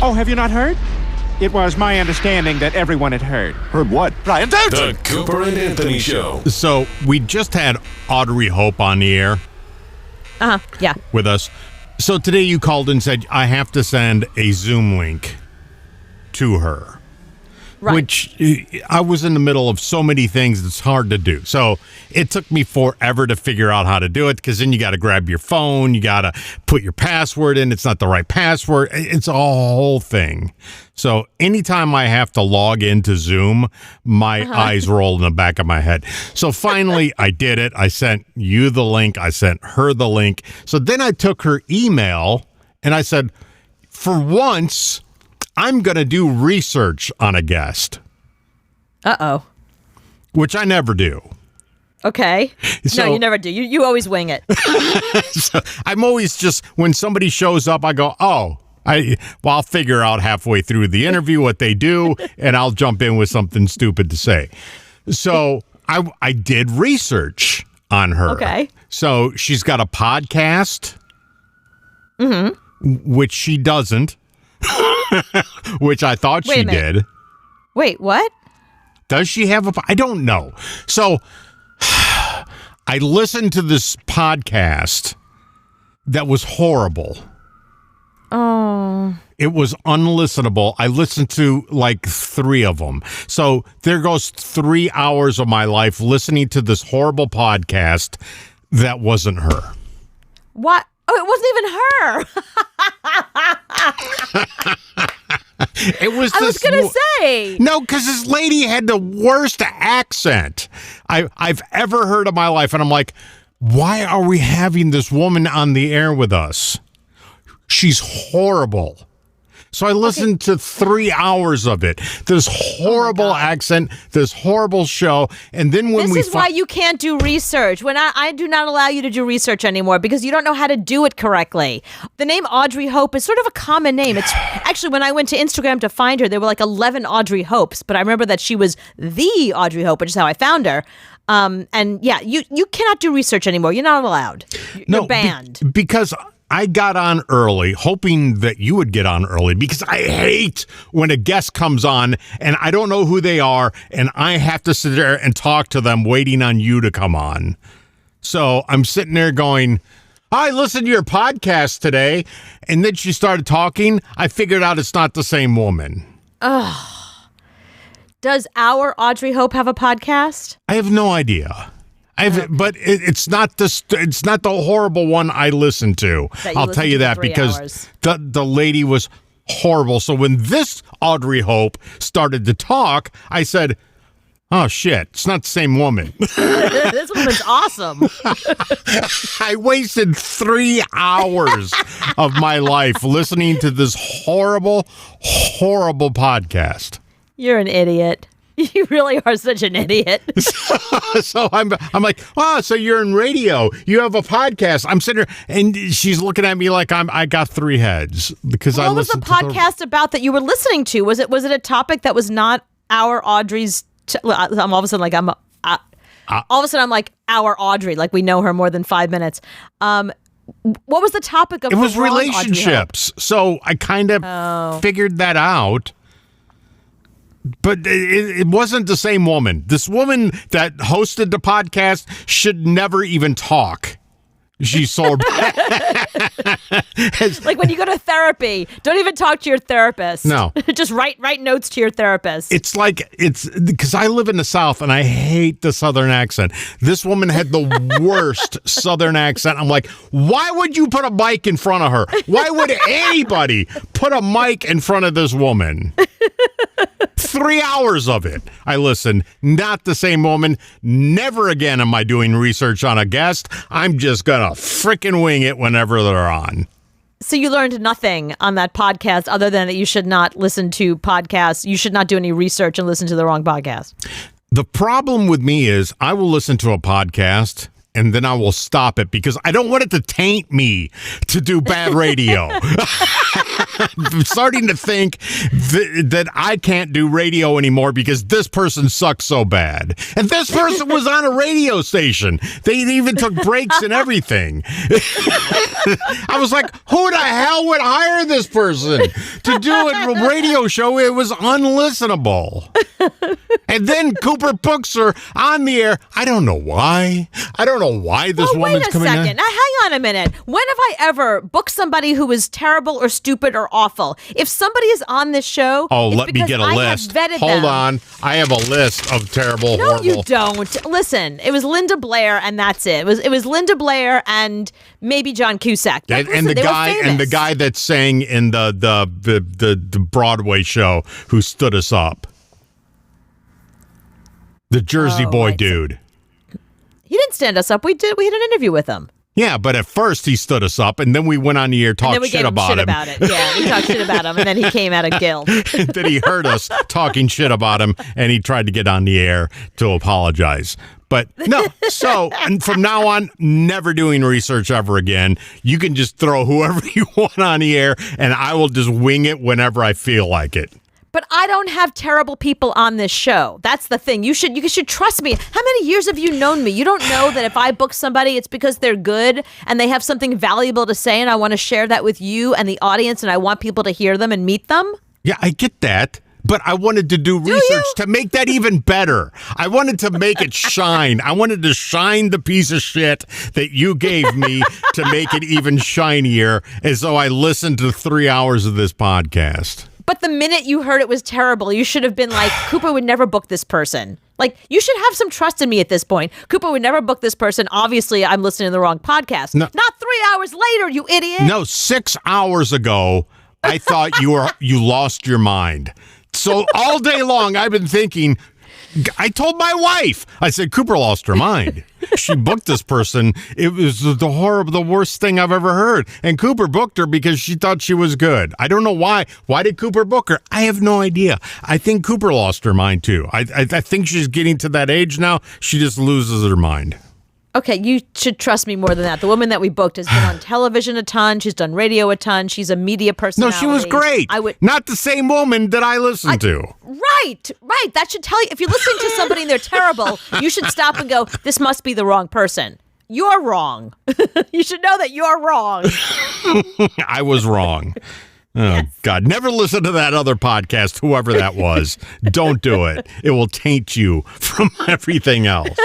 Oh, have you not heard? It was my understanding that everyone had heard. Heard what? Brian, don't! The Cooper and Anthony Show. So we just had Audrey Hope on the air Yeah. with us. So today you called and said, I have to send a Zoom link to her. Right. Which I was in the middle of so many things it's hard to do. So it took me forever to figure out how to do it, because then you got to grab your phone, you got to put your password in. It's not the right password. It's a whole thing. So anytime I have to log into Zoom, my eyes roll in the back of my head. So finally I did it. I sent you the link. I sent her the link. So then I took her email and I said, for once, I'm going to do research on a guest. Uh-oh. Which I never do. Okay. So- No, you never do. You always wing it. So I'm always just, when somebody shows up, I go, I'll figure out halfway through the interview what they do, and I'll jump in with something stupid to say. So I did research on her. Okay. So she's got a podcast, which she doesn't, which I thought Wait she a minute. did. Wait, what? Does she have I don't know. So I listened to this podcast that was horrible. Oh. It was unlistenable. I listened to like 3 of them. So there goes 3 hours of my life listening to this horrible podcast that wasn't her. What? Oh, it wasn't even her. It was. I was going to say. No, because this lady had the worst accent I've ever heard in my life. And I'm like, why are we having this woman on the air with us? She's horrible. So I listened to 3 hours of it. This horrible accent, this horrible show. And then when This is why you can't do research. When I do not allow you to do research anymore, because you don't know how to do it correctly. The name Audrey Hope is sort of a common name. It's actually, when I went to Instagram to find her, there were like 11 Audrey Hopes, but I remember that she was the Audrey Hope, which is how I found her. And yeah, you cannot do research anymore. You're not allowed. You're banned. Because I got on early, hoping that you would get on early, because I hate when a guest comes on and I don't know who they are and I have to sit there and talk to them waiting on you to come on. So I'm sitting there going, I listened to your podcast today. And then she started talking. I figured out it's not the same woman. Does our Audrey Hope have a podcast? I have no idea. But it's not this. It's not the horrible one I listened to. I'll tell you that, because the lady was horrible. So when this Audrey Hope started to talk, I said, "Oh shit, it's not the same woman." This woman's awesome. I wasted 3 hours of my life listening to this horrible, horrible podcast. You're an idiot. You really are such an idiot. So I'm like, so you're in radio. You have a podcast. I'm sitting here, and she's looking at me like I got 3 heads because I listened to What was the podcast about that you were listening to? Was it a topic that was not our Audrey's? I'm all of a sudden like all of a sudden I'm like our Audrey, like we know her more than 5 minutes. What was the topic of? It was relationships. So I kind of figured that out. But it wasn't the same woman. This woman that hosted the podcast should never even talk. She's so bad. Like when you go to therapy, don't even talk to your therapist. No. Just write notes to your therapist. It's because I live in the South and I hate the Southern accent. This woman had the worst Southern accent. I'm like, why would you put a mic in front of her? Why would anybody put a mic in front of this woman? 3 hours of it. I listened. Not the same woman. Never again am I doing research on a guest. I'm just going to frickin' wing it whenever they're on. So you learned nothing on that podcast other than that you should not listen to podcasts. You should not do any research and listen to the wrong podcast. The problem with me is I will listen to a podcast and then I will stop it because I don't want it to taint me to do bad radio. starting to think that I can't do radio anymore because this person sucks so bad. And this person was on a radio station. They even took breaks and everything. I was like, who the hell would hire this person to do a radio show? It was unlistenable. And then Cooper books her on the air. I don't know why. I don't know why this woman's coming in. Wait a second. Now, hang on a minute. When have I ever booked somebody who is terrible or stupid or awful? If somebody is on this show, oh, it's let me get a list. Hold on. I have a list of terrible, no, horrible. No, you don't. Listen, it was Linda Blair, and that's it. It was Linda Blair and maybe John Cusack. But and the guy that sang in the Broadway show who stood us up. The Jersey Boy dude. He didn't stand us up. We had an interview with him. Yeah, but at first he stood us up, and then we went on the air talking shit about him. Yeah, we talked shit about him, and then he came out of guilt. Then he heard us talking shit about him, and he tried to get on the air to apologize. But no, so and from now on, never doing research ever again. You can just throw whoever you want on the air, and I will just wing it whenever I feel like it. But I don't have terrible people on this show. That's the thing. You should trust me. How many years have you known me? You don't know that if I book somebody, it's because they're good and they have something valuable to say, and I want to share that with you and the audience, and I want people to hear them and meet them? Yeah, I get that. But I wanted to do research to make that even better. I wanted to make it shine. I wanted to shine the piece of shit that you gave me to make it even shinier. And so I listened to 3 hours of this podcast. But the minute you heard it was terrible, you should have been like, Cooper would never book this person. Like, you should have some trust in me at this point. Cooper would never book this person. Obviously, I'm listening to the wrong podcast. No. Not 3 hours later, you idiot. No, 6 hours ago, I thought you lost your mind. So all day long, I've been thinking, I told my wife, I said, Cooper lost her mind. She booked this person. It was the worst thing I've ever heard. And Cooper booked her because she thought she was good. I don't know why. Why did Cooper book her? I have no idea. I think Cooper lost her mind too. I think she's getting to that age now. She just loses her mind. Okay, you should trust me more than that. The woman that we booked has been on television a ton. She's done radio a ton. She's a media personality. No, she was great. Not the same woman that I listened to. Right. That should tell you. If you're listening to somebody and they're terrible, you should stop and go, this must be the wrong person. You're wrong. You should know that you're wrong. I was wrong. Oh, yes. God, never listen to that other podcast, whoever that was. Don't do it. It will taint you from everything else.